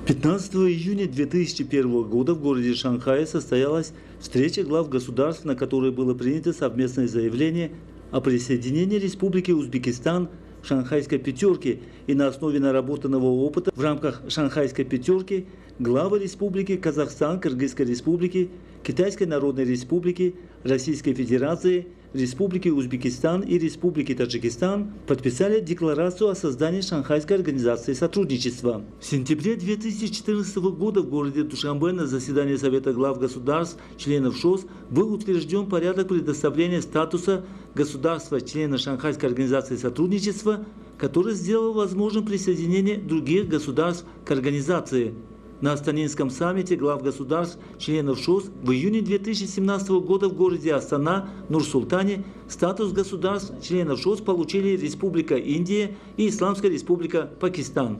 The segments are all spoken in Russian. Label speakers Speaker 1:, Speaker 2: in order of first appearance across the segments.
Speaker 1: 15 июня 2001 года в городе Шанхае состоялась встреча глав государств, на которой было принято совместное заявление о присоединении Республики Узбекистан к Шанхайской пятерке, и на основе наработанного опыта в рамках Шанхайской пятерки главы Республики Казахстан, Кыргызской Республики, Китайской Народной Республики, Российской Федерации, Республики Узбекистан и Республики Таджикистан подписали декларацию о создании Шанхайской организации сотрудничества. В сентябре 2014 года в городе Душанбе на заседании Совета глав государств, членов ШОС, был утвержден порядок предоставления статуса государства-члена Шанхайской организации сотрудничества, который сделал возможным присоединение других государств к организации. На Астанинском саммите глав государств, членов ШОС в июне 2017 года в городе Астана, Нур-Султане, статус государств, членов ШОС получили Республика Индия и Исламская Республика Пакистан.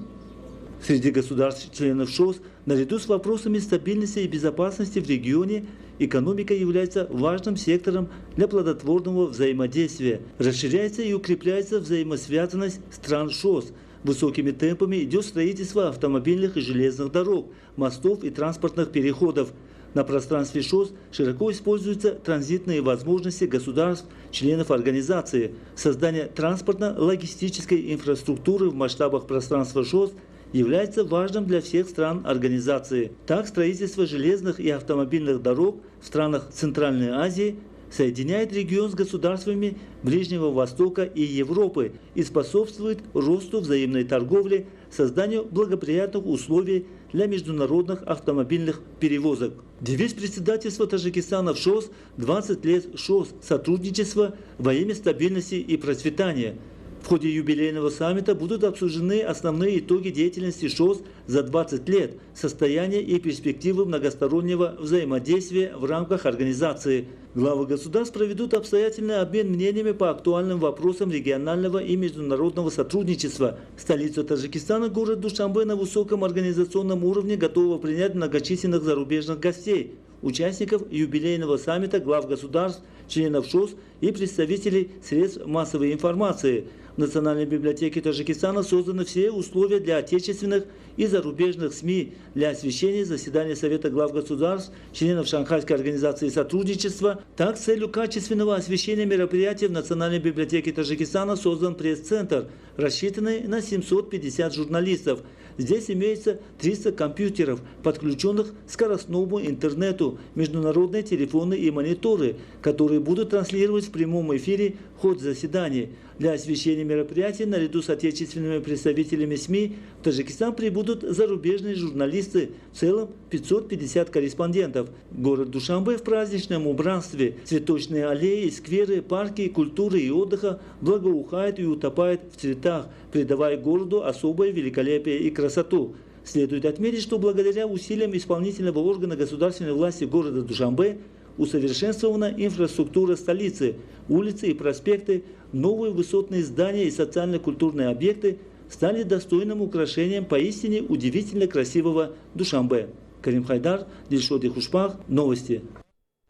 Speaker 1: Среди государств, членов ШОС, наряду с вопросами стабильности и безопасности в регионе, экономика является важным сектором для плодотворного взаимодействия. Расширяется и укрепляется взаимосвязанность стран ШОС. Высокими темпами идет строительство автомобильных и железных дорог, мостов и транспортных переходов. На пространстве ШОС широко используются транзитные возможности государств, членов организации. Создание транспортно-логистической инфраструктуры в масштабах пространства ШОС является важным для всех стран организации. Так, строительство железных и автомобильных дорог в странах Центральной Азии соединяет регион с государствами Ближнего Востока и Европы и способствует росту взаимной торговли, созданию благоприятных условий для международных автомобильных перевозок. Девиз председательства Таджикистана в ШОС «20 лет ШОС. Сотрудничество во имя стабильности и процветания». В ходе юбилейного саммита будут обсуждены основные итоги деятельности ШОС за 20 лет, состояние и перспективы многостороннего взаимодействия в рамках организации. Главы государств проведут обстоятельный обмен мнениями по актуальным вопросам регионального и международного сотрудничества. Столица Таджикистана, город Душанбе, на высоком организационном уровне готова принять многочисленных зарубежных гостей, участников юбилейного саммита глав государств, членов ШОС и представителей средств массовой информации. В Национальной библиотеке Таджикистана созданы все условия для отечественных и зарубежных СМИ для освещения заседания Совета глав государств, членов Шанхайской организации сотрудничества. Так, с целью качественного освещения мероприятия в Национальной библиотеке Таджикистана создан пресс-центр, рассчитанный на 750 журналистов. Здесь имеется 300 компьютеров, подключенных к скоростному интернету, международные телефоны и мониторы, которые будут транслировать в прямом эфире ход заседаний. Для освещения мероприятия наряду с отечественными представителями СМИ в Таджикистан прибудут зарубежные журналисты, в целом 550 корреспондентов. Город Душанбе в праздничном убранстве, цветочные аллеи, скверы, парки, культуры и отдыха благоухает и утопает в цветах, придавая городу особое великолепие и красоту. Следует отметить, что благодаря усилиям исполнительного органа государственной власти города Душанбе усовершенствована инфраструктура столицы, улицы и проспекты, новые высотные здания и социально-культурные объекты стали достойным украшением поистине удивительно красивого Душанбе. Карим Хайдар, Дильшод Ихушпах, новости.